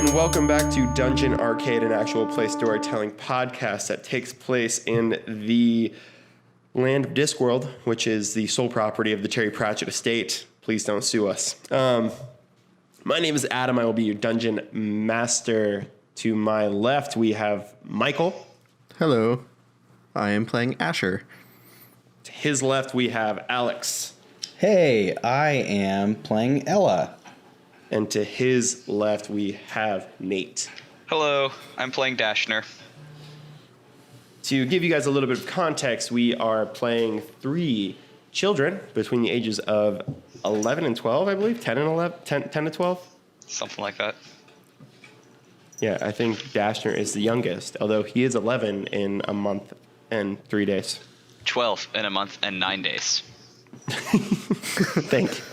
and welcome back to Dungeon Arcade, an actual play storytelling podcast that takes place in the land of Discworld, which is the sole property of the Terry Pratchett estate. Please don't sue us. My name is Adam. I will be your dungeon master. To my left, we have Michael. Hello. I am playing Asher. To his left, we have Alex. Hey, I am playing Ella. And to his left, we have Nate. Hello, I'm playing Dashner. To give you guys a little bit of context, we are playing 3 children between the ages of 11 and 12, I believe. 10 to 12? Something like that. Yeah, I think Dashner is the youngest, although he is 11 in a month and 3 days. 12 in a month and 9 days. Thank you.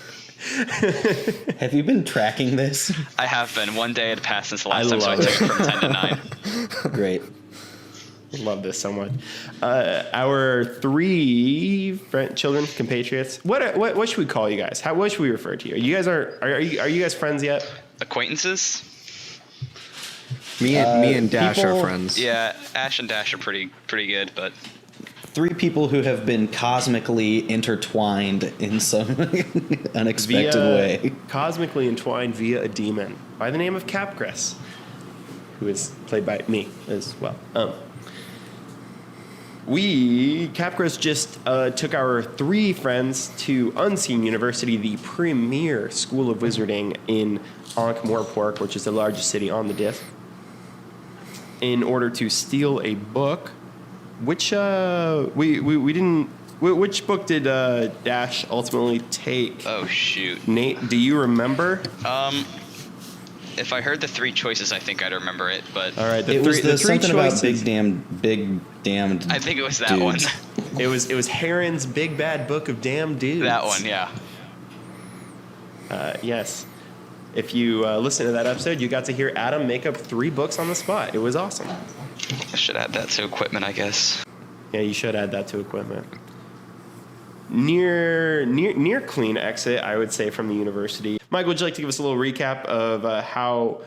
Have you been tracking this? I have been. One day had passed since the last time, so I took it from 10 to 9. Great. Love this so much. Our 3 children, compatriots. What should we call you guys? What should we refer to you? Are you guys friends yet? Acquaintances? Me and Dash people, are friends. Yeah, Ash and Dash are pretty good, but 3 people who have been cosmically intertwined in some unexpected way. Cosmically entwined via a demon by the name of Capgras, who is played by me as well. Capgras just took our 3 friends to Unseen University, the premier school of wizarding in Ankh-Morpork, which is the largest city on the Diff, in order to steal a book. Which we didn't. Which book did Dash ultimately take? oh shoot. Nate, do you remember? If I heard the 3 choices, I think I'd remember it, but All right, It was the 3 something choices. about big damned. I think it was that dudes. one. It was Heron's Big Bad Book of Damn Dudes. That one, yeah. Yes. If you listen to that episode, you got to hear Adam make up 3 books on the spot. It was awesome. I should add that to equipment, I guess. Yeah, you should add that to equipment. Near clean exit, I would say, from the university. Michael, would you like to give us a little recap of how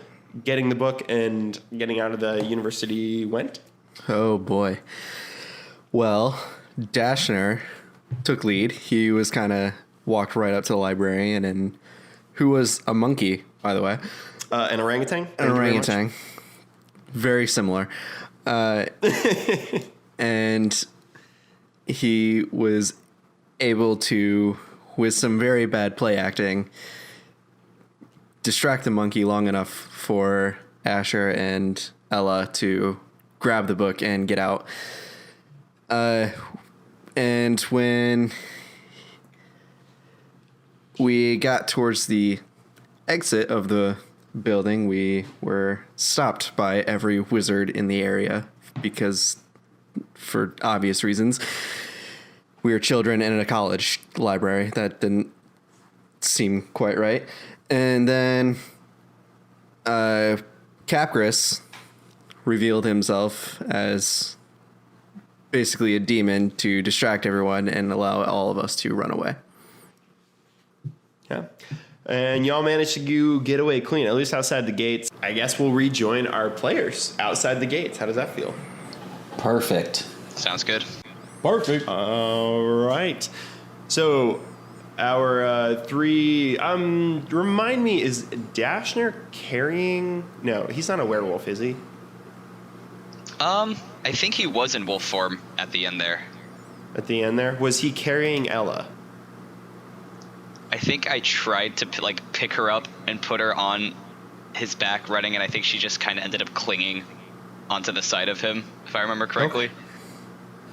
getting the book and getting out of the university went? Oh boy. Well, Dashner took lead. He was kind of walked right up to the librarian, and who was a monkey, by the way. An orangutan? An orangutan. Very similar. And he was able to, with some very bad play acting, distract the monkey long enough for Asher and Ella to grab the book and get out. And when we got towards the exit of the building, we were stopped by every wizard in the area because, for obvious reasons, we were children in a college library. That didn't seem quite right. And then Capgras revealed himself as basically a demon to distract everyone and allow all of us to run away. Yeah. And y'all managed to get away clean, at least outside the gates. I guess we'll rejoin our players outside the gates. How does that feel? Perfect. Sounds good. Perfect. All right. So our 3, remind me, is Dashner carrying? No, he's not a werewolf, is he? I think he was in wolf form at the end there. At the end there, was he carrying Ella? I think I tried to pick her up and put her on his back running, and I think she just kind of ended up clinging onto the side of him, if I remember correctly. Okay.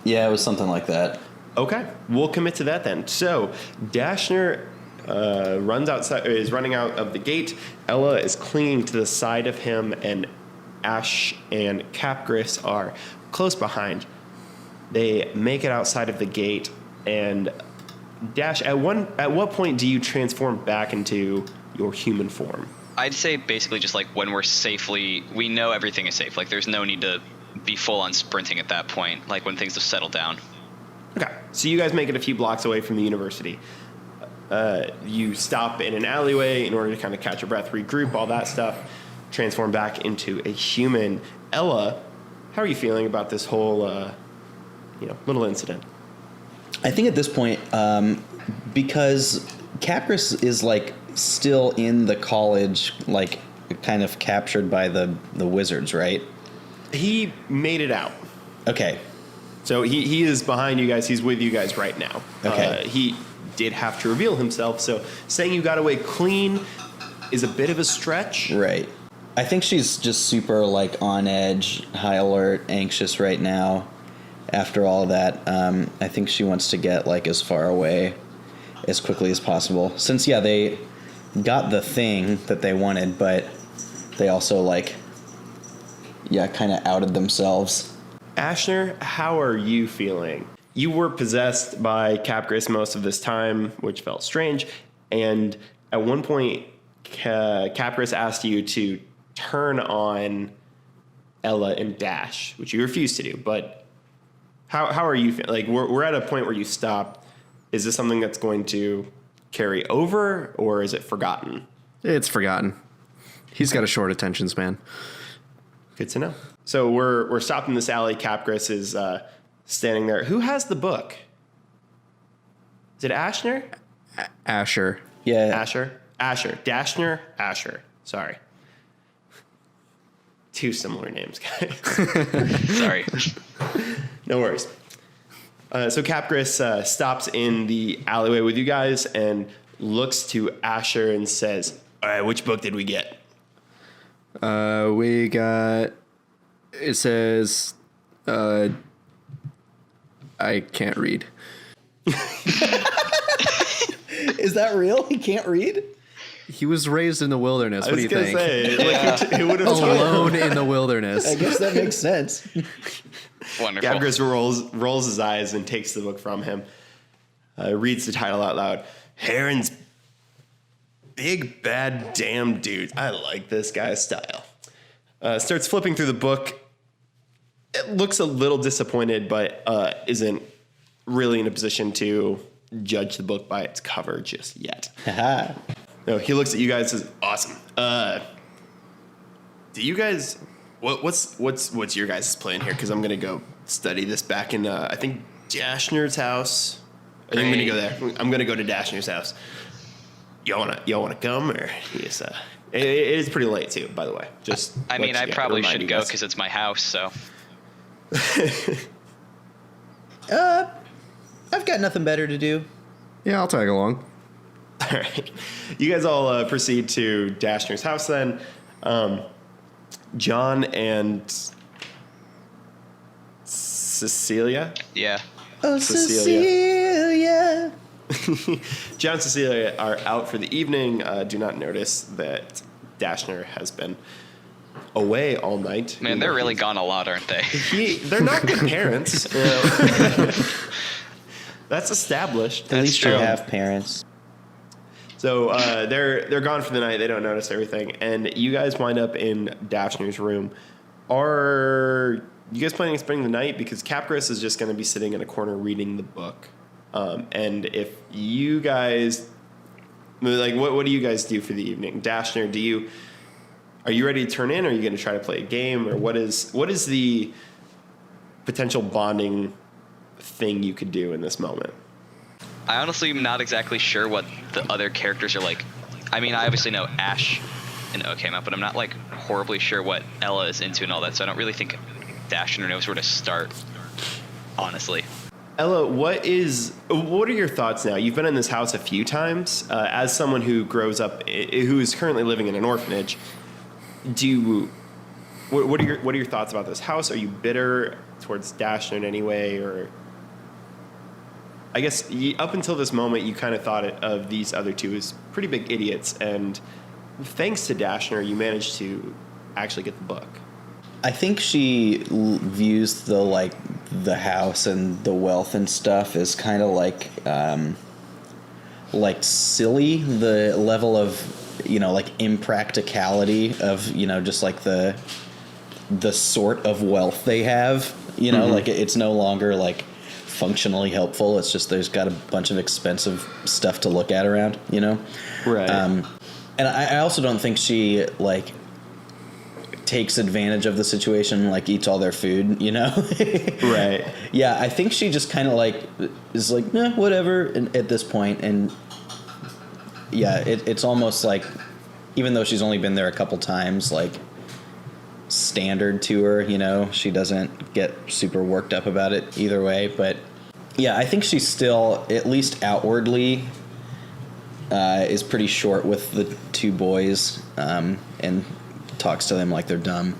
Yeah, it was something like that. Okay, we'll commit to that then. So Dashner is running out of the gate. Ella is clinging to the side of him, and Ash and Capgras are close behind. They make it outside of the gate, and Dash, at what point do you transform back into your human form? I'd say basically just when we know everything is safe. There's no need to be full on sprinting at that point, when things have settled down. Okay, so you guys make it a few blocks away from the university. You stop in an alleyway in order to kind of catch your breath, regroup, all that stuff. transform back into a human. Ella, how are you feeling about this whole, little incident? I think at this point, because Capgras is like still in the college, like kind of captured by the wizards, right? He made it out. Okay. So he is behind you guys. He's with you guys right now. Okay. He did have to reveal himself. So saying you got away clean is a bit of a stretch. Right. I think she's just super like on edge, high alert, anxious right now. After all that, I think she wants to get like as far away as quickly as possible. Since they got the thing that they wanted, but they also kind of outed themselves. Ashner, how are you feeling? You were possessed by Capgras most of this time, which felt strange. And at one point, Capgras asked you to turn on Ella and Dash, which you refused to do. But how are you feeling? Like, we're at a point where you stopped. Is this something that's going to carry over, or is it forgotten? It's forgotten. He's got a short attention span. Good to know. So we're stopped in this alley. Capgras is standing there. Who has the book? Is it Ashner? Asher. Yeah. Asher. Dashner. Asher. Sorry. Two similar names, guys. Sorry. No worries. So Capgras stops in the alleyway with you guys and looks to Asher and says, "All right, which book did we get?" We got. It says, I can't read. Is that real? He can't read? He was raised in the wilderness. I What do was you gonna think? say, he would have Alone in the wilderness. I guess that makes sense. Wonderful. Capgras rolls his eyes and takes the book from him. Reads the title out loud. Heron's Big Bad Damn Dudes. I like this guy's style. Starts flipping through the book. It looks a little disappointed, but isn't really in a position to judge the book by its cover just yet. No, he looks at you guys and says, "Awesome. Do you guys? What's your guys' plan here? Because I'm gonna go study this back in I think Dashner's house. I think I'm gonna go there. I'm gonna go to Dashner's house. Y'all wanna come or yes? It is pretty late too, by the way. Just I mean, I probably should go because it's my house. So I've got nothing better to do. Yeah, I'll tag along. all right. You guys all proceed to Dashner's house then. John and Cecilia. yeah. Oh, Cecilia. Cecilia. John and Cecilia are out for the evening. Do not notice that Dashner has been away all night. Man, they're really gone a lot, aren't they? They're not good parents. That's established. At least you true. have parents. So they're gone for the night. They don't notice everything, and you guys wind up in Dashner's room. Are you guys planning on spending the night? Because Capgras is just going to be sitting in a corner reading the book. And if you guys what do you guys do for the evening? Dashner, are you ready to turn in? Or are you going to try to play a game, or what is the potential bonding thing you could do in this moment? I honestly am not exactly sure what the other characters are like. I mean, I obviously know Ash and O came up, but I'm not like horribly sure what Ella is into and all that, so I don't really think Dashner knows where to start, honestly. Ella, what are your thoughts now? You've been in this house a few times. As someone who grows up, who is currently living in an orphanage, what are your thoughts about this house? Are you bitter towards Dashner in any way, or I guess up until this moment, you kind of thought of these other two as pretty big idiots, and thanks to Dashner, you managed to actually get the book. I think she views the house and the wealth and stuff as kind of like silly. The level of impracticality of just like the sort of wealth they have. It's no longer like functionally helpful. It's just there's got a bunch of expensive stuff to look at around. Right. And I also don't think she takes advantage of the situation, like eats all their food, you know? Right. Yeah, I think she just kind of like is like, nah, whatever at this point. And yeah, it's almost like, even though she's only been there a couple times, like standard to her, you know, she doesn't get super worked up about it either way. But yeah, I think she's still, at least outwardly, is pretty short with the two boys, and talks to them like they're dumb.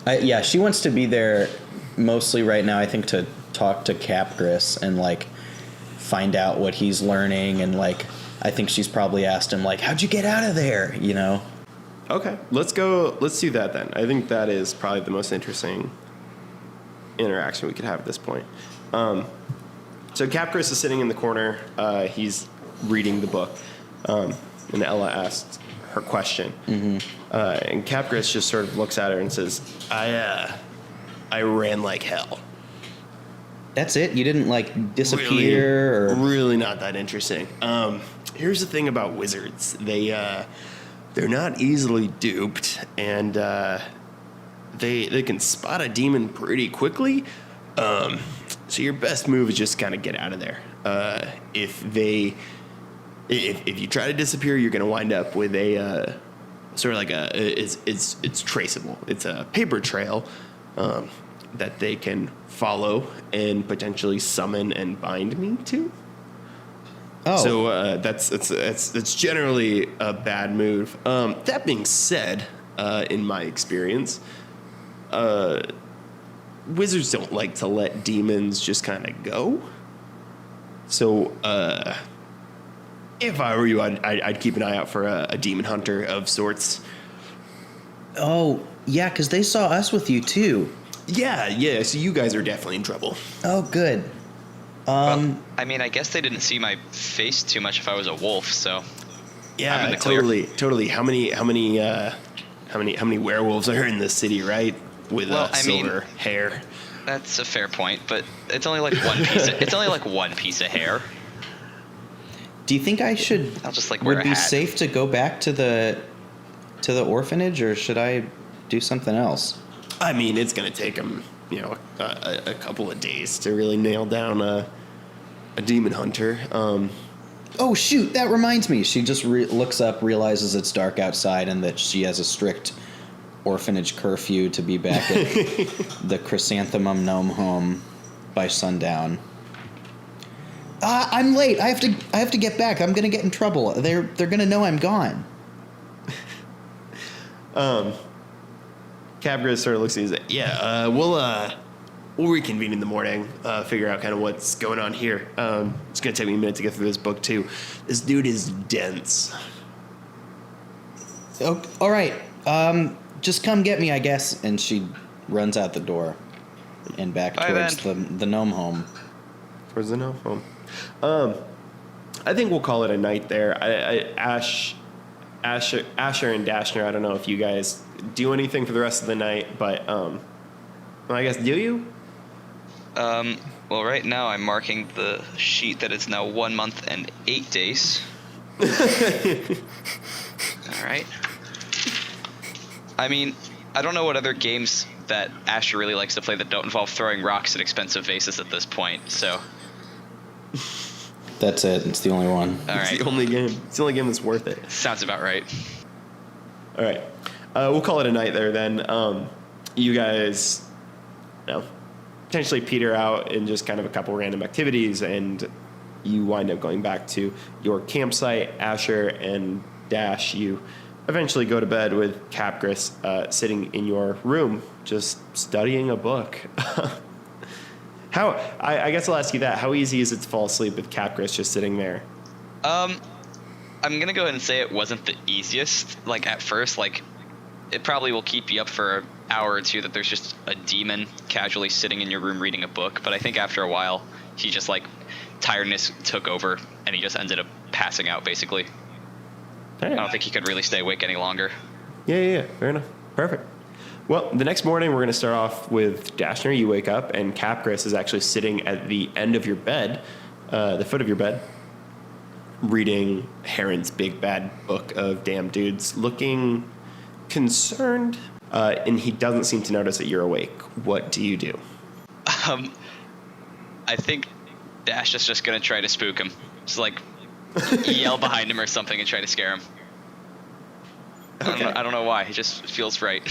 Yeah, she wants to be there mostly right now, I think, to talk to Capgras and like find out what he's learning, and like I think she's probably asked him like, how'd you get out of there, you know? Okay, let's do that then. I think that is probably the most interesting interaction we could have at this point. So Capgras is sitting in the corner. He's reading the book, and Ella asks her question. And Capgras just sort of looks at her and says, I ran like hell. That's it? You didn't like disappear? Really not that interesting. Here's the thing about wizards. They're not easily duped, and they can spot a demon pretty quickly. So your best move is just kind of get out of there. If you try to disappear, you're going to wind up with a sort of like it's traceable. It's a paper trail that they can follow and potentially summon and bind me to. Oh, So that's generally a bad move. That being said, in my experience, wizards don't like to let demons just kind of go. So if I were you, I'd keep an eye out for a demon hunter of sorts. Oh, yeah, because they saw us with you too. Yeah. So you guys are definitely in trouble. Oh, good. Well, I mean, I guess they didn't see my face too much if I was a wolf, so I'm in Yeah, the clear. totally. How many werewolves are in this city, right? With silver hair. That's a fair point, but it's only like one piece. It's only like one piece of hair. Do you think I should? I'll just like wear would a be hat. safe to go back to the orphanage, or should I do something else? I mean, it's gonna take them, a couple of days to really nail down a demon hunter. Oh shoot! That reminds me. She just looks up, realizes it's dark outside, and that she has a strict orphanage curfew to be back at the Chrysanthemum Gnome Home by sundown. I'm late. I have to get back. I'm gonna get in trouble. They're gonna know I'm gone. Capgras sort of looks at you and says, we'll reconvene in the morning, figure out kind of what's going on here. It's going to take me a minute to get through this book, too. This dude is dense. Oh, all right. Just come get me, I guess. And she runs out the door and back towards the gnome home. Towards the gnome home. I think we'll call it a night there. Asher and Dashner, I don't know if you guys do anything for the rest of the night, but I guess, do you? Well, right now I'm marking the sheet that it's now 1 month and 8 days. All right. I mean, I don't know what other games that Asher really likes to play that don't involve throwing rocks at expensive vases at this point, so... That's it. It's the only one. All right. It's the only game. It's the only game that's worth it. Sounds about right. All right. We'll call it a night there then. You guys, potentially peter out in just kind of a couple random activities, and you wind up going back to your campsite. Asher and Dash, you eventually go to bed with Capgras sitting in your room, just studying a book. I guess I'll ask you that. How easy is it to fall asleep with Capgras just sitting there? I'm gonna go ahead and say it wasn't the easiest. Like at first, like it probably will keep you up for an hour or two that there's just a demon casually sitting in your room reading a book. But I think after a while, he just like tiredness took over and he just ended up passing out basically. I don't think he could really stay awake any longer. Yeah. Fair enough. Perfect. Well, the next morning we're going to start off with Dashner. You wake up and Capgras is actually sitting at the end of your bed, the foot of your bed, reading Heron's big bad book of damn dudes, looking concerned. and he doesn't seem to notice that you're awake. What do you do? I think Dash is just gonna try to spook him. Just like yell behind him or something and try to scare him. Okay. I don't know why. It just feels right.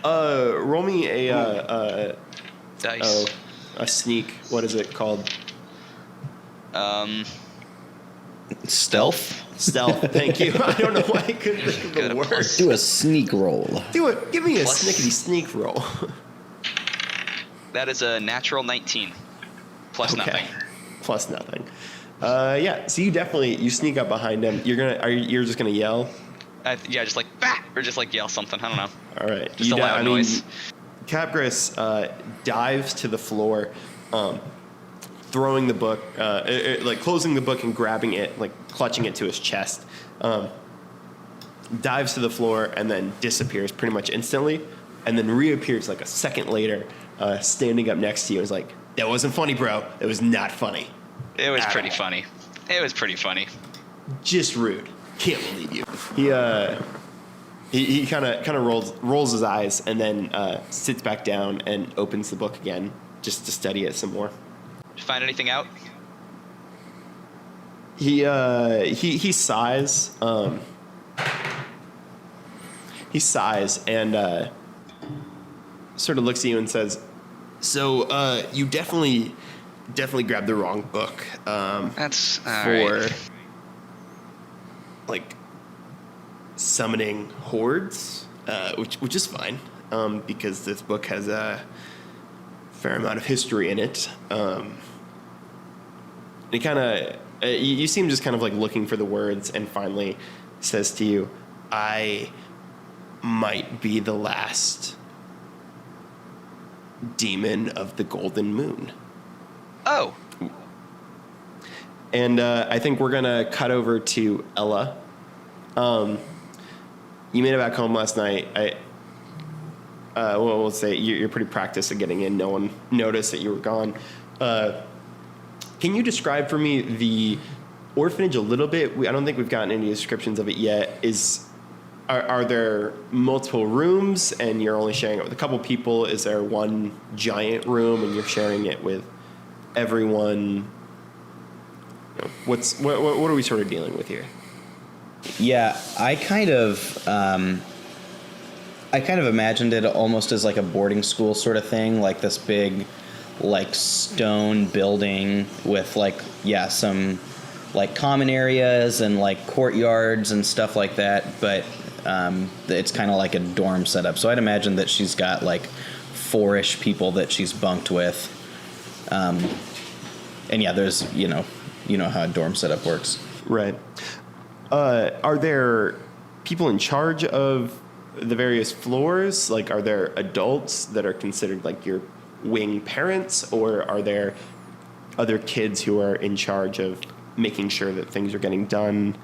Roll me a Dice. a sneak. What is it called? Stealth. Stealth. Thank you. I don't know why I couldn't think of Got the a word. plus. Do a sneak roll. Do it. Give me a Plus- snickety sneak roll. That is a natural 19. Plus nothing. Plus nothing. Yeah. So you sneak up behind him. You're just gonna yell. Yeah, just like bah! Or just like yell something. I don't know. All right. Just a loud noise. Capgras dives to the floor, throwing the book, like closing the book and grabbing it, like clutching it to his chest. Dives to the floor and then disappears pretty much instantly, and then reappears like a second later, standing up next to you. And is like, "That wasn't funny, bro. It was not funny. It was At pretty all. funny. It was pretty funny. Just rude. Can't believe you." He kind of rolls his eyes and then sits back down and opens the book again just to study it some more. Did you find anything out? He sighs. He sighs and sort of looks at you and says, "So you definitely grabbed the wrong book That's all for right. like summoning hordes, which is fine because this book has a fair amount of history in it. It kind of you seem just kind of like looking for the words, and finally says to you, "I might be the last demon of the Golden Moon." Oh, And I think we're gonna cut over to Ella. You made it back home last night. We'll say you're pretty practiced at getting in. No one noticed that you were gone. Can you describe for me the orphanage a little bit? I don't think we've gotten any descriptions of it yet. Are there multiple rooms and you're only sharing it with a couple people? Is there one giant room and you're sharing it with everyone? What are we sort of dealing with here? Yeah, I kind of imagined it almost as like a boarding school sort of thing, like this big, like stone building with like some like common areas and like courtyards and stuff like that. But it's kind of like a dorm setup. So I'd imagine that she's got like 4-ish people that she's bunked with. And yeah, there's you know how a dorm setup works. Right. Are there people in charge of the various floors? Like, are there adults that are considered like your wing parents, or are there other kids who are in charge of making sure that things are getting done?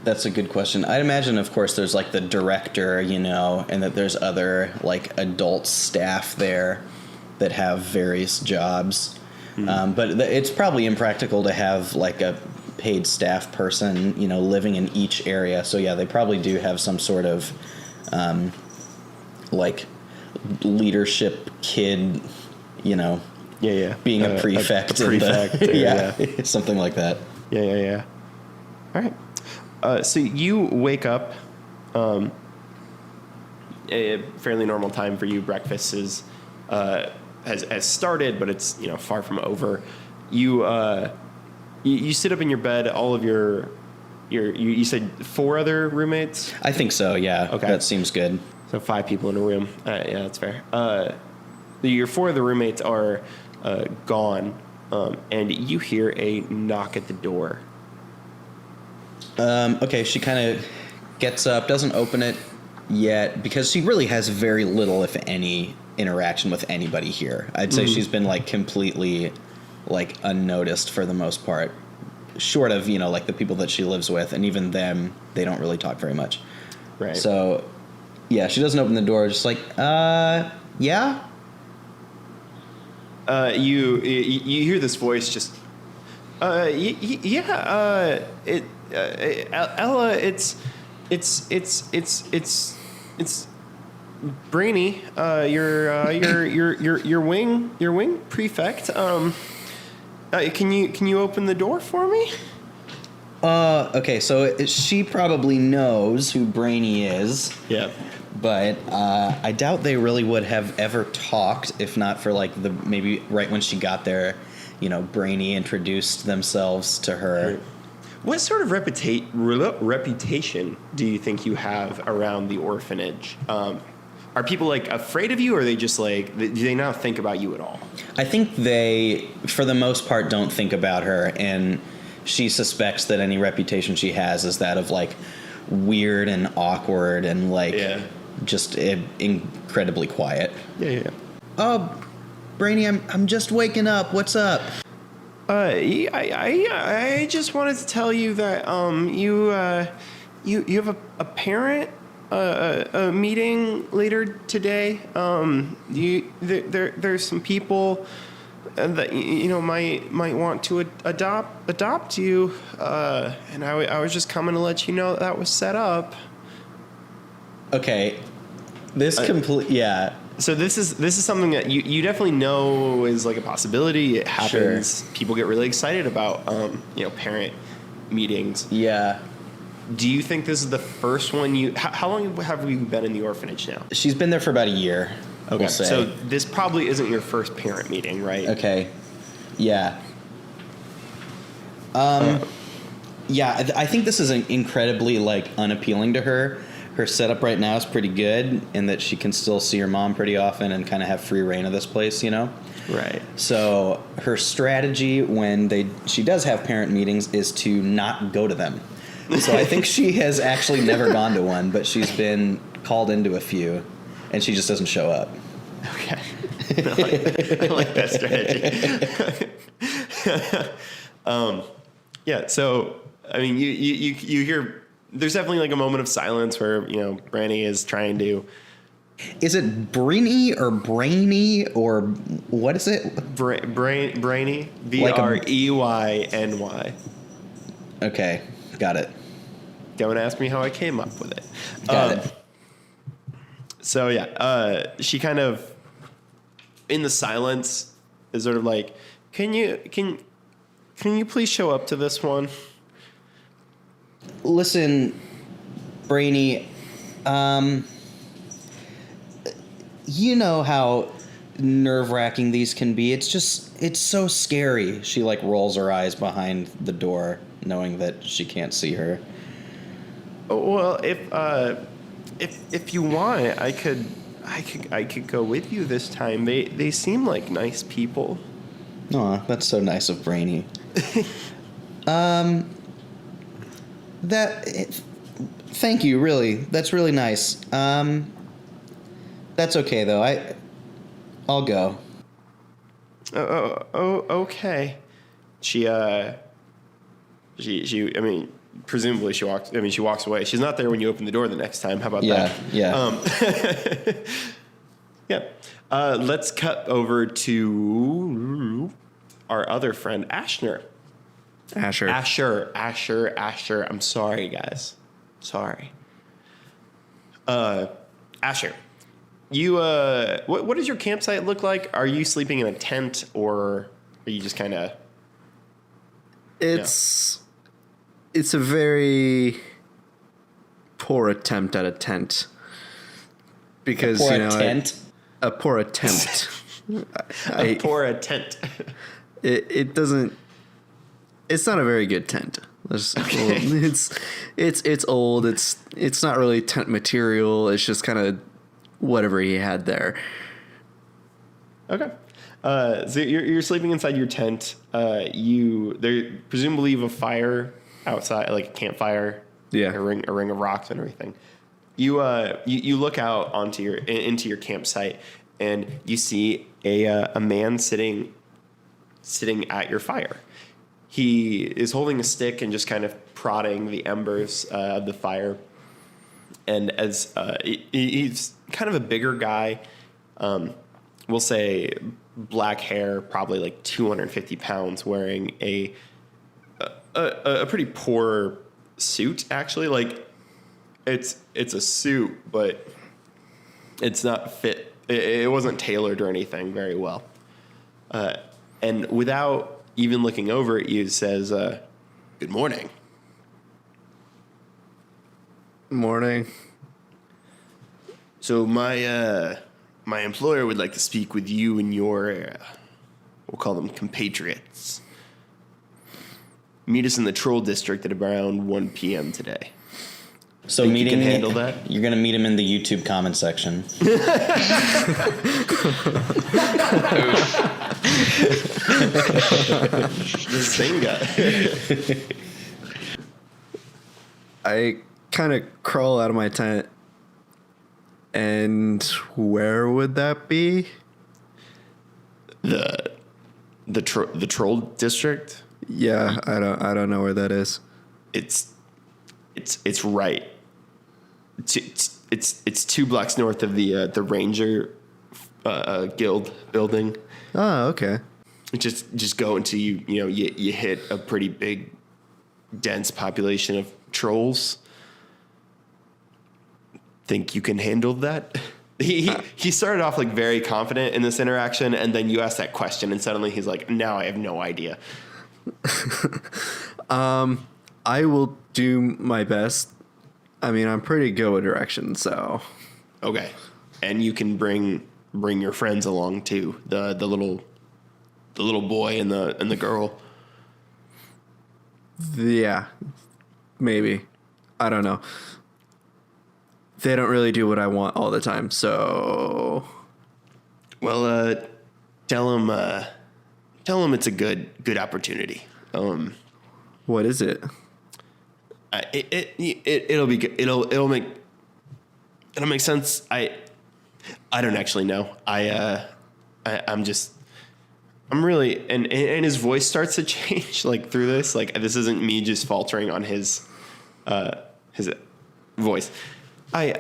That's a good question. I'd imagine, of course, there's like the director, and that there's other like adult staff there that have various jobs. But it's probably impractical to have like a paid staff person, living in each area. So yeah, they probably do have some sort of like leadership kid, being a prefect. A prefect. Yeah, something like that. Yeah. All right. So you wake up. A fairly normal time for you. Breakfast has started, but it's far from over. You sit up in your bed. All of you said 4 other roommates. I think so. Yeah. Okay. That seems good. So 5 people in a room. Yeah, that's fair. Your 4 of the roommates are gone, and you hear a knock at the door. Okay, she kind of gets up, doesn't open it yet, because she really has very little, if any, interaction with anybody here. I'd say she's been like completely like unnoticed for the most part, short of like the people that she lives with, and even them, they don't really talk very much. Right. So yeah, she doesn't open the door, just like yeah. You hear this voice just Ella, it's Brainy, your wing prefect. Can you open the door for me? Okay, so she probably knows who Brainy is. Yeah. But I doubt they really would have ever talked if not for like maybe right when she got there, Brainy introduced themselves to her. What sort of reputation do you think you have around the orphanage? Are people like afraid of you, or are they just like, do they not think about you at all? I think they, for the most part, don't think about her, and she suspects that any reputation she has is that of like weird and awkward and like just incredibly quiet. Yeah. Oh, Brainy, I'm just waking up. What's up? I just wanted to tell you that you have a parent meeting later today. There's some people that might want to adopt you, and I was just coming to let you know that was set up. Okay, So this is something that you definitely know is like a possibility. It happens. Sure. People get really excited about parent meetings. Yeah. Do you think this is the first one how long have we been in the orphanage now? She's been there for about a year. Okay. We'll say. So this probably isn't your first parent meeting, right? Okay. Yeah. Yeah, I think this is incredibly like unappealing to her. Her setup right now is pretty good in that she can still see her mom pretty often and kind of have free reign of this place, Right. So her strategy when she does have parent meetings is to not go to them. So I think she has actually never gone to one, but she's been called into a few, and she just doesn't show up. Okay. I like that strategy. Yeah. So I mean, you hear. There's definitely like a moment of silence where Branny is trying to. Is it Brainy or Brainy or what is it? Brainy, Like Breyny. Okay, got it. Don't ask me how I came up with it. Got it. So yeah, she kind of in the silence is sort of like, can you please show up to this one? Listen, Brainy, you know how nerve-wracking these can be. It's so scary. She like rolls her eyes behind the door, knowing that she can't see her. Well, if you want, I could go with you this time. They seem like nice people. Aw, that's so nice of Brainy. Thank you, really. That's really nice. That's okay though. I'll go. Okay. She I mean, presumably she walks away. She's not there when you open the door the next time. How about that? Yeah. Yeah. Let's cut over to our other friend, Asher. Asher. I'm sorry, guys. Sorry. Asher, you what does your campsite look like? Are you sleeping in a tent, or are you just kind of? It's a very poor attempt at a tent because a poor attempt. A poor attempt. It doesn't. It's not a very good tent. Okay. It's old. It's not really tent material. It's just kind of whatever he had there. Okay. So you're sleeping inside your tent. There presumably you have a fire outside, like a campfire. Yeah. A ring of rocks and everything. You look out into your campsite, and you see a man sitting at your fire. He is holding a stick and just kind of prodding the embers of the fire. And as he's kind of a bigger guy, we'll say black hair, probably like 250 pounds, wearing a pretty poor suit, actually. Like it's a suit, but It's not fit. It wasn't tailored or anything very well. And without even looking over at you, says, "Good morning." Morning. So my employer would like to speak with you and your, we'll call them compatriots. Meet us in the Troll District at around 1 p.m. today. So Think you meeting can handle that? You're gonna meet him in the YouTube comment section. This thing guy. I kind of crawl out of my tent. And where would that be? The Troll District. Yeah, I don't know where that is. It's right. It's 2 blocks north of the Ranger Guild building. Oh, okay. Just go until you hit a pretty big, dense population of trolls. Think you can handle that? He started off like very confident in this interaction, and then you asked that question, and suddenly he's like, "Now I have no idea." I will do my best. I mean, I'm pretty good with directions, so. Okay, and you can bring your friends along too. The little boy and the girl. Yeah, maybe. I don't know. They don't really do what I want all the time, so. Well, tell him it's a good opportunity. What is it? It'll be good. It'll make sense. I don't actually know. I'm really and his voice starts to change like through this. Like this isn't me just faltering on his voice. I'm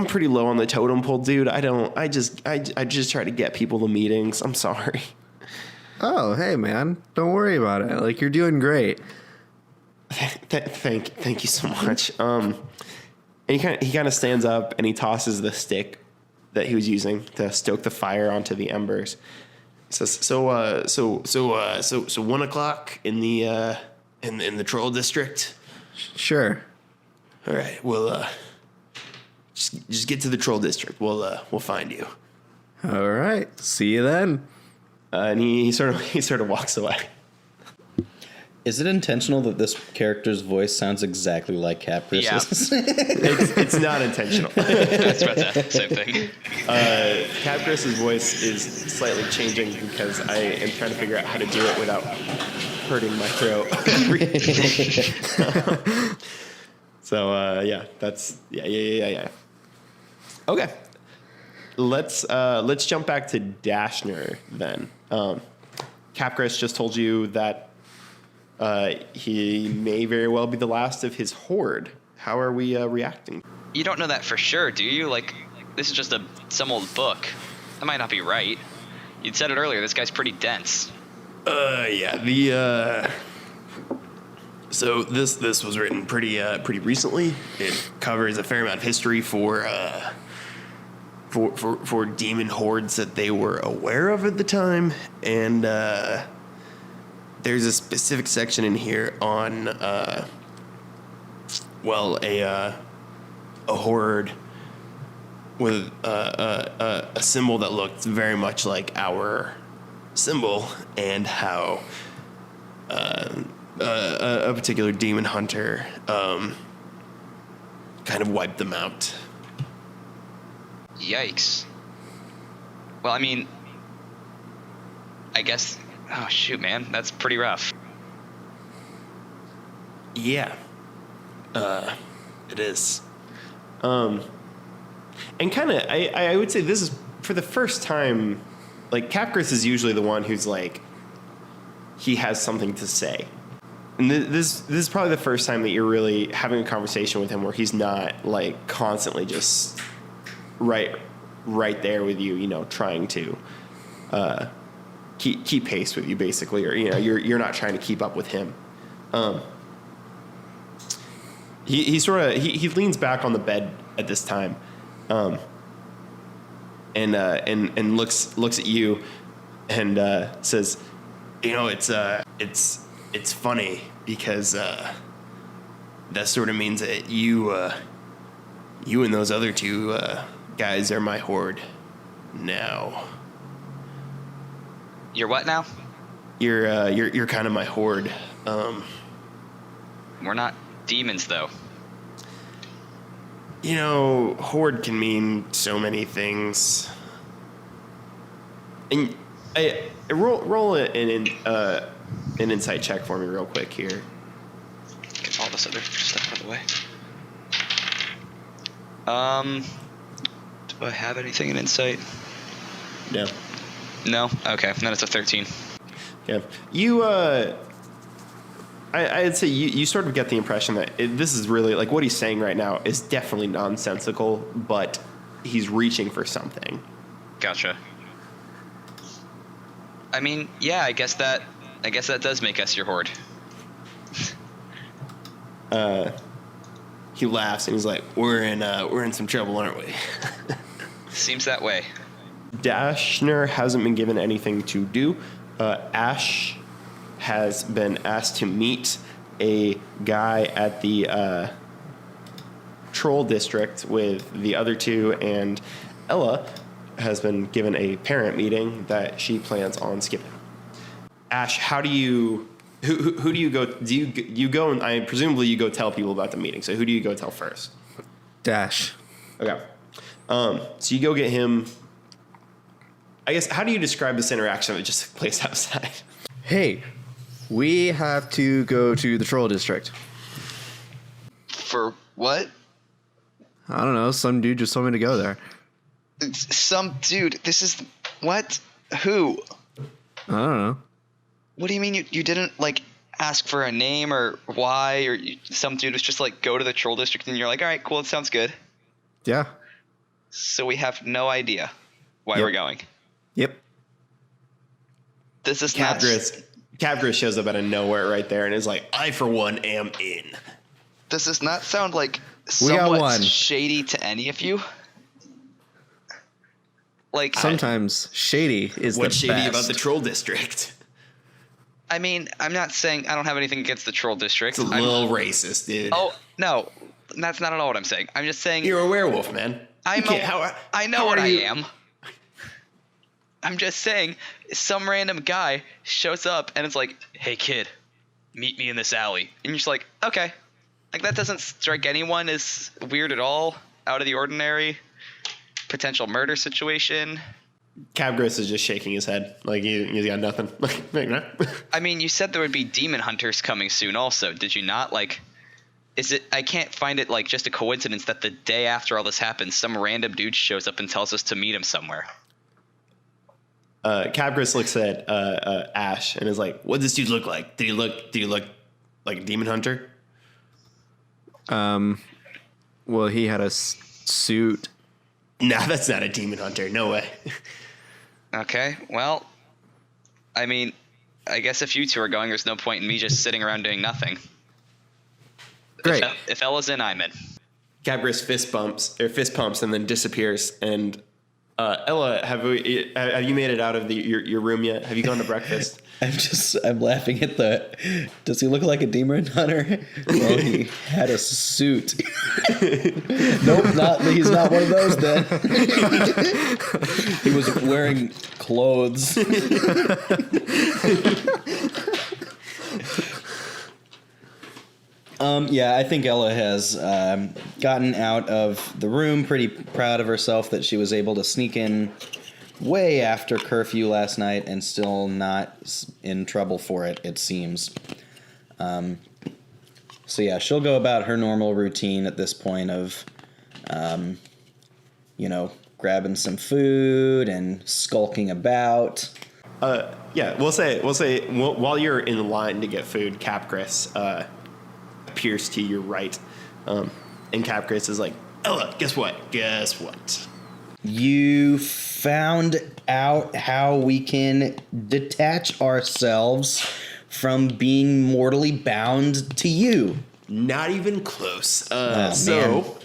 pretty low on the totem pole, dude. I just try to get people to meetings. I'm sorry. Oh, hey, man. Don't worry about it. Like, you're doing great. Thank you so much. And he kind of stands up and he tosses the stick that he was using to stoke the fire onto the embers. He says, "So 1 o'clock in the Troll District." Sure. All right. Well, just get to the Troll District. We'll find you. All right. See you then. And he sort of walks away. Is it intentional that this character's voice sounds exactly like Capgras'? Yeah. It's not intentional. That's about that same thing. Capgras' voice is slightly changing because I am trying to figure out how to do it without hurting my throat. So yeah, that's yeah. Okay, let's jump back to Dashner then. Capgras just told you that he may very well be the last of his horde. How are we reacting? You don't know that for sure, do you? Like, this is just some old book. That might not be right. You'd said it earlier. This guy's pretty dense. Yeah. So this was written pretty recently. It covers a fair amount of history for demon hordes that they were aware of at the time, and there's a specific section in here on a horde with a symbol that looked very much like our symbol, and how a particular demon hunter kind of wiped them out. Yikes. Well, I mean, I guess... Oh, shoot, man. That's pretty rough. Yeah. It is. And kind of, I would say this is, for the first time, like, Capgras is usually the one who's, like, he has something to say. And this is probably the first time that you're really having a conversation with him where he's not, like, constantly just right there with you, trying to keep pace with you, basically, or you're not trying to keep up with him. he leans back on the bed at this time, and looks at you, and says, you know, it's funny because that sort of means that you and those other two guys are my horde now. You're what now? You're kind of my horde. We're not demons, though. You know, horde can mean so many things. And roll an insight check for me real quick here. Get all this other stuff out of the way. Do I have anything in insight? No. No? Okay, then it's a 13. Yeah. You, I'd say you sort of get the impression that this is really, like, what he's saying right now is definitely nonsensical, but he's reaching for something. Gotcha. I mean, yeah, I guess that does make us your horde. He laughs and he's like, we're in some trouble, aren't we? Seems that way. Dashner hasn't been given anything to do. Ash has been asked to meet a guy at the Troll District with the other two, and Ella has been given a parent meeting that she plans on skipping. Ash, how do you... Who do you go... Do you go and presumably you go tell people about the meeting, so who do you go tell first? Dash. Okay. So you go get him... I guess, how do you describe this interaction that just took place outside? Hey, we have to go to the Troll District. For what? I don't know. Some dude just told me to go there. Some dude. This is what? Who? I don't know. What do you mean you didn't like ask for a name or why or some dude was just like go to the Troll District and you're like, all right, cool, it sounds good. Yeah. So we have no idea why Yep. we're going. Yep. This is not. Capgras shows up out of nowhere right there and is like, I for one am in. Does this not sound like We got somewhat one. shady to any of you? Like Sometimes shady is What's the shady best. about the Troll District? I mean, I'm not saying I don't have anything against the Troll District. It's a little racist, dude. Oh no, that's not at all what I'm saying. I'm just saying You're a werewolf, man. I know how what are I you- am. I'm just saying, some random guy shows up and it's like, Hey, kid, meet me in this alley. and you're just like, okay. Like, that doesn't strike anyone as weird at all, out of the ordinary. Potential murder situation. Capgras is just shaking his head. Like, he's got nothing. I mean, you said there would be demon hunters coming soon also. Did you not? Like, I can't find it, like, just a coincidence that the day after all this happens, some random dude shows up and tells us to meet him somewhere. Capgras looks at Ash and is like, what does this dude look like? Did he look like a demon hunter? Well, he had a suit. Nah, that's not a demon hunter. No way. Okay, well, I mean, I guess if you two are going, there's no point in me just sitting around doing nothing. Great. If Ella's in, I'm in. Capgras fist pumps and then disappears. And Ella, have you made it out of your room yet? Have you gone to breakfast? I'm laughing at does he look like a demon hunter? Well, he had a suit. Nope, he's not one of those then. He was wearing clothes. Yeah, I think Ella has gotten out of the room pretty proud of herself that she was able to sneak in way after curfew last night and still not in trouble for it, it seems. So yeah, she'll go about her normal routine at this point of, grabbing some food and skulking about. Yeah, we'll say while you're in line to get food, Capgras appears to your right, and Capgras is like, Ella, guess what? You found out how we can detach ourselves from being mortally bound to you. Not even close. Man. So,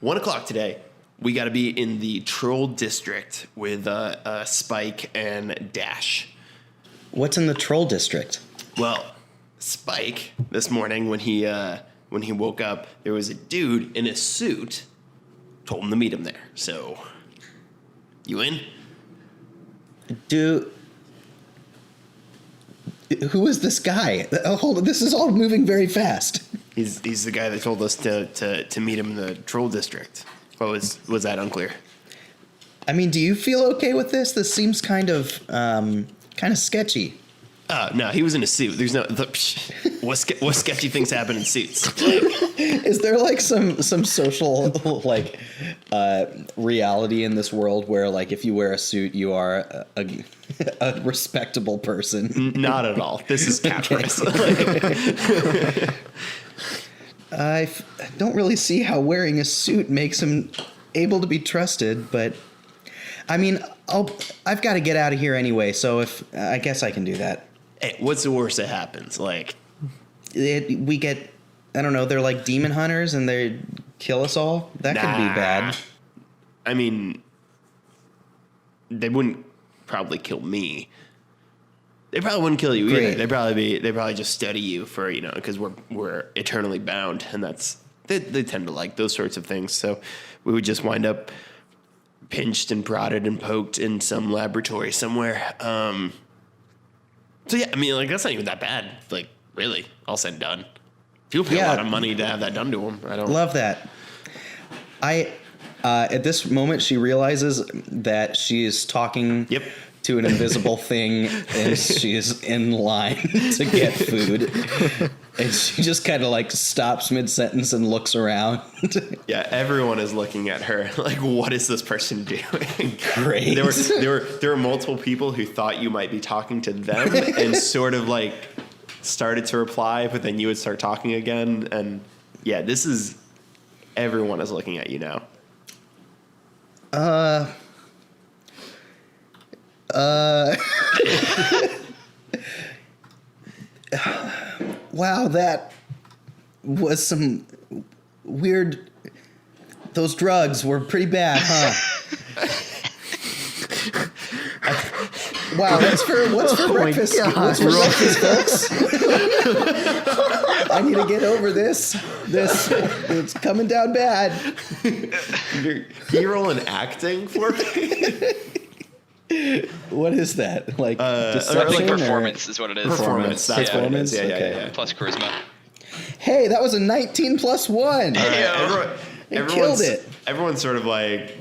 1 o'clock today, we got to be in the Troll District with Spike and Dash. What's in the Troll District? Well, Spike, this morning when he woke up, there was a dude in a suit. Told him to meet him there. So, you in? Who is this guy? Oh, hold on. This is all moving very fast. He's the guy that told us to meet him in the Troll District. What was that unclear? I mean, do you feel okay with this? This seems kind of sketchy. No, he was in a suit. There's no what sketchy things happen in suits. Is there like some social like reality in this world where like if you wear a suit you are a respectable person? Not at all. This is Capgras. I don't really see how wearing a suit makes him able to be trusted, but I mean, I've got to get out of here anyway, so if I guess I can do that. Hey, what's the worst that happens? Like, We get, I don't know, they're like demon hunters and they kill us all. That could be bad. I mean, they wouldn't probably kill me. They probably wouldn't kill you either. Great. They probably just study you for, because we're eternally bound, and they tend to like those sorts of things. So we would just wind up pinched and prodded and poked in some laboratory somewhere. So yeah, I mean, like, that's not even that bad. Like, really, all said and done. People pay a lot of money to have that done to them. I don't love that. At this moment, she realizes that she is talking to an invisible thing, and she is in line to get food. And she just kind of like stops mid-sentence and looks around. Yeah, everyone is looking at her like, what is this person doing? Great. There were multiple people who thought you might be talking to them and sort of like started to reply, but then you would start talking again. And yeah, everyone is looking at you now. Wow, that was some weird. Those drugs were pretty bad, huh? Wow, what's for breakfast? What's for breakfast, folks? I need to get over this. It's coming down bad. Can you roll an acting for me? What is that? Like I deception think or performance is what it is. Performance. That's what it is. Yeah, Okay. yeah. Plus charisma. Hey, that was a 19 plus 1. All right, Killed it. Everyone's sort of like,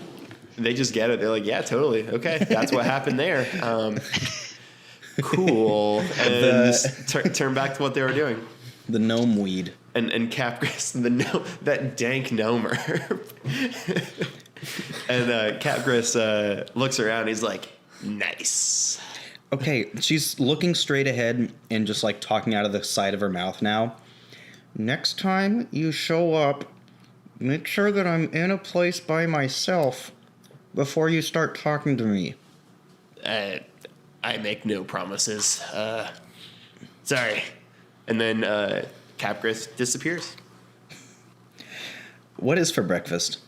they just get it. They're like, yeah, totally. Okay, that's what happened there. Cool. And turn back to what they were doing. The gnome weed. And Capgras, that dank gnomer. And Capgras looks around. He's like, nice. Okay, she's looking straight ahead and just like talking out of the side of her mouth now. Next time you show up, make sure that I'm in a place by myself before you start talking to me. I make no promises. Sorry. And then Capgras disappears. What is for breakfast?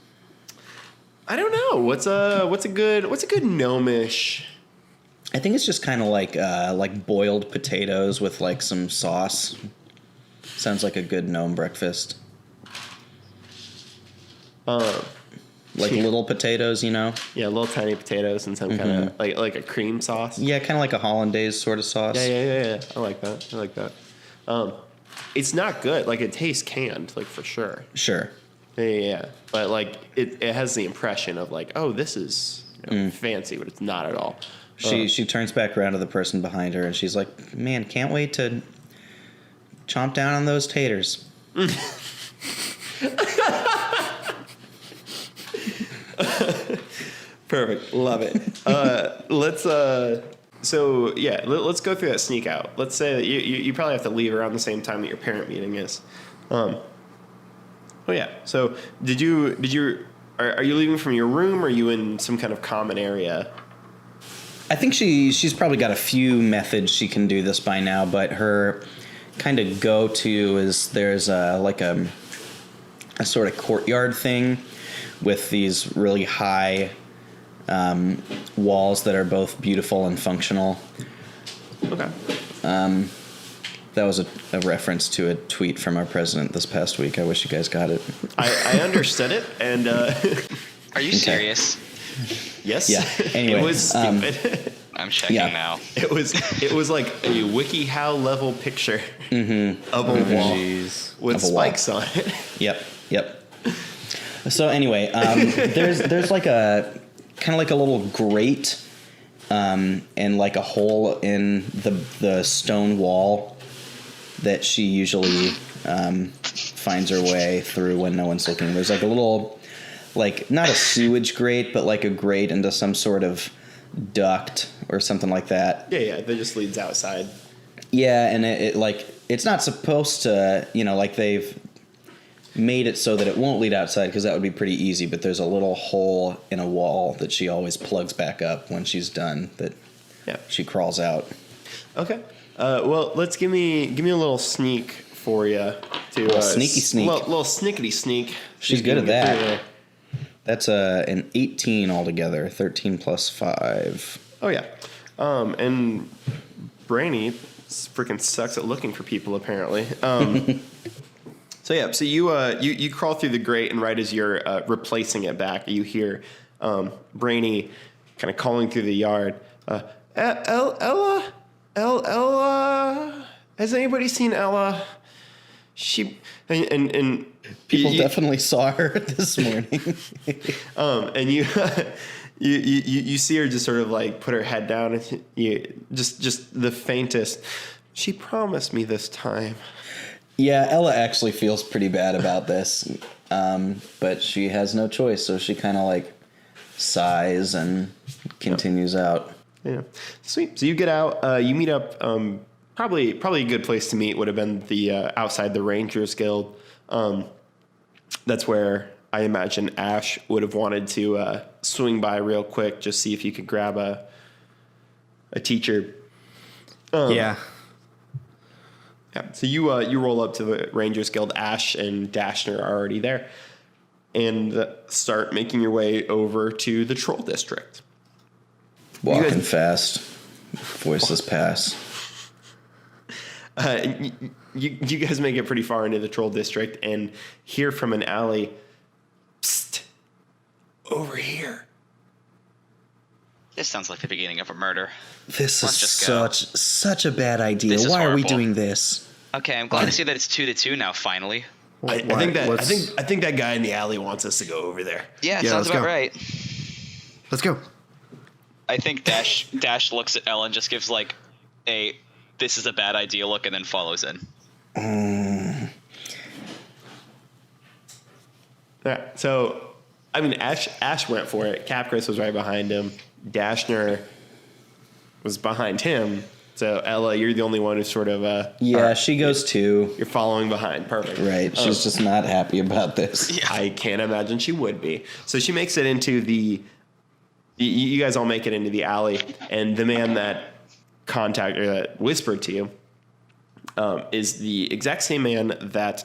I don't know. What's a good gnomish? I think it's just kind of like boiled potatoes with like some sauce. Sounds like a good gnome breakfast. Like little potatoes, Yeah, little tiny potatoes and some kind of like a cream sauce. Yeah, kind of like a hollandaise sort of sauce. Yeah. I like that. It's not good. Like, it tastes canned, like, for sure. Sure. Yeah. But like it has the impression of like, oh, this is fancy, but it's not at all. She turns back around to the person behind her and she's like, man, can't wait to chomp down on those taters. Perfect. Love it. Let's go through that sneak out. Let's say that you probably have to leave around the same time that your parent meeting is. So are you leaving from your room, or are you in some kind of common area? I think she's probably got a few methods she can do this by now, but her kind of go to is there's like a sort of courtyard thing with these really high walls that are both beautiful and functional. Okay. That was a reference to a tweet from our president this past week. I wish you guys got it. I understood it, and Are you serious? yes. Yeah. Anyway, it was stupid. I'm checking now. It was like a WikiHow level picture of a wall with Of a wall. spikes on it. Yep. So anyway, there's like a kind of like a little grate and like a hole in the stone wall that she usually finds her way through when no one's looking. There's like a little, like not a sewage grate, but like a grate into some sort of duct or something like that. Yeah, that just leads outside. Yeah, and it like it's not supposed to, like they've made it so that it won't lead outside because that would be pretty easy, but there's a little hole in a wall that she always plugs back up when she's done that she crawls out. Okay. Well, let's give me a little sneak for you to Little sneaky sneak. little snickety sneak. She's good at that. That's an 18 altogether, 13 plus 5. Oh yeah. And Brainy freaking sucks at looking for people apparently. So you crawl through the grate, and right as you're replacing it back, you hear Brainy kind of calling through the yard. Ella, has anybody seen Ella? She and People definitely saw her this morning. and you see her just sort of like put her head down, and you just the faintest. She promised me this time. Yeah, Ella actually feels pretty bad about this, but she has no choice, so she kind of like sighs and continues out. Yeah, sweet. So you get out. You meet up. Probably a good place to meet would have been the outside the Rangers Guild. That's where I imagine Ash would have wanted to swing by real quick, just see if you could grab a teacher. Yeah. Yeah. So you roll up to the Rangers Guild. Ash and Dashner are already there, and start making your way over to the Troll District. Walking fast, voiceless pass. You guys make it pretty far into the Troll District and hear from an alley, "Psst, over here." This sounds like the beginning of a murder. This Let's is just go. such a bad idea. This is Why are we horrible. doing this? Okay, I'm glad to see that it's 2-2 now. Finally. I think that guy in the alley wants us to go over there. Yeah, it Yeah, sounds let's about go. right. Let's go. I think Dash looks at Ellen, just gives like a "this is a bad idea" look, and then follows in. Yeah. So, I mean, Ash went for it. Capgras was right behind him. Dashner was behind him. So Ella, you're the only one who's sort of She goes too. you're following behind. Perfect. Right, she's just not happy about this. I can't imagine she would be. So she makes it into the. You guys all make it into the alley, and the man that that whispered to you is the exact same man that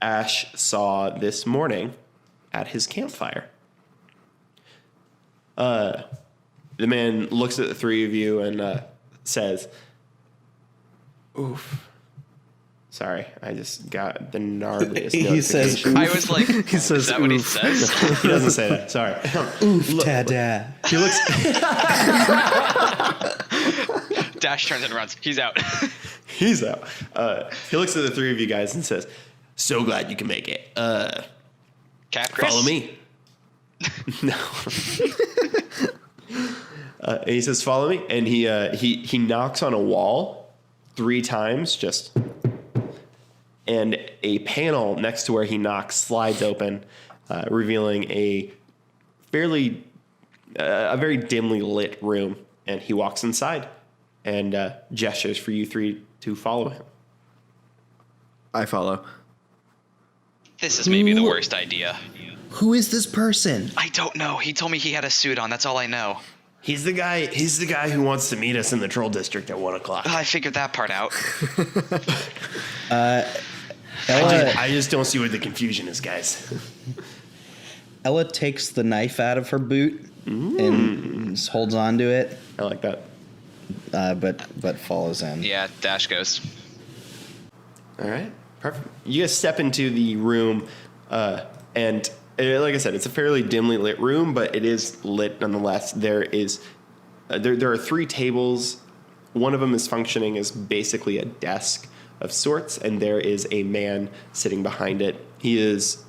Ash saw this morning at his campfire. The man looks at the three of you and says, "Oof. Sorry, I just got the gnarliest He says, notification." I was like, He says, "Is that what he "Oof." says?" He doesn't say that. Sorry. "Oof, Dada." He looks. Dash turns and runs. He's out. He's out. He looks at the three of you guys and says, "So glad you can make it. Capgras? Follow me." No. And he says, "Follow me," and he knocks on a wall 3 times, just, and a panel next to where he knocks slides open, revealing a very dimly lit room, and he walks inside and gestures for you 3 to follow him. I follow. This is maybe the worst idea. Who is this person? I don't know. He told me he had a suit on. That's all I know. He's the guy. He's the guy who wants to meet us in the Troll District at 1 o'clock. I figured that part out. I just don't see where the confusion is, guys. Ella takes the knife out of her boot and just holds on to it, I like that. but follows in. Yeah, Dash goes. All right, perfect. You guys step into the room, and like I said, it's a fairly dimly lit room, but it is lit nonetheless. There is, there are 3 tables. One of them is functioning as basically a desk of sorts, and there is a man sitting behind it. He is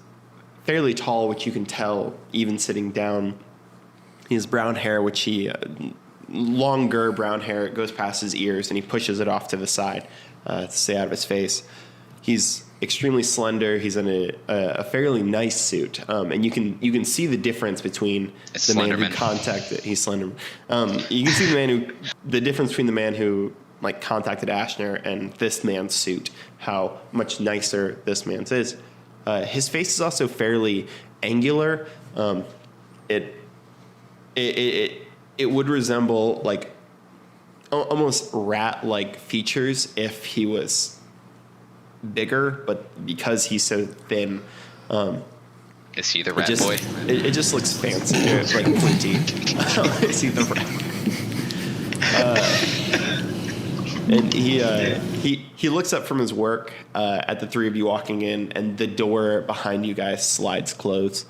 fairly tall, which you can tell even sitting down. He has brown hair, which he longer brown hair. It goes past his ears, and he pushes it off to the side to stay out of his face. He's extremely slender. He's in a fairly nice suit, and you can see the difference between the man who contacted. He's slender. You can see the difference between the man who like contacted Ashner and this man's suit. How much nicer this man's is. His face is also fairly angular. It would resemble like almost rat-like features if he was bigger, but because he's so thin, Is he the rat boy? It just looks fancy. It's like pointy. Is he the rat? And he looks up from his work at the 3 of you walking in, and the door behind you guys slides closed.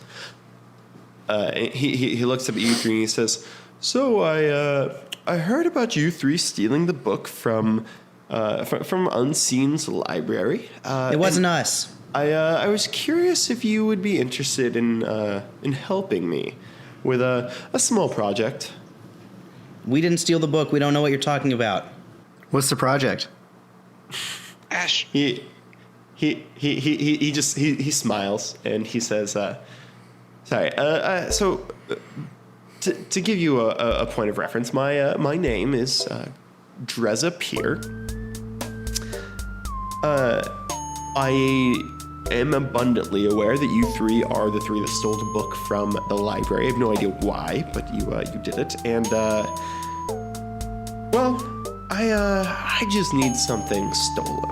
He looks up at you 3 and he says, "So I heard about you 3 stealing the book from Unseen's library. It wasn't us. I was curious if you would be interested in helping me with a small project." We didn't steal the book. We don't know what you're talking about. What's the project? Ash. He smiles and he says, "Sorry. So to give you a point of reference, my name is Dreza Peer. I am abundantly aware that you 3 are the 3 that stole the book from the library. I have no idea why, but you did it. And well, I just need something stolen.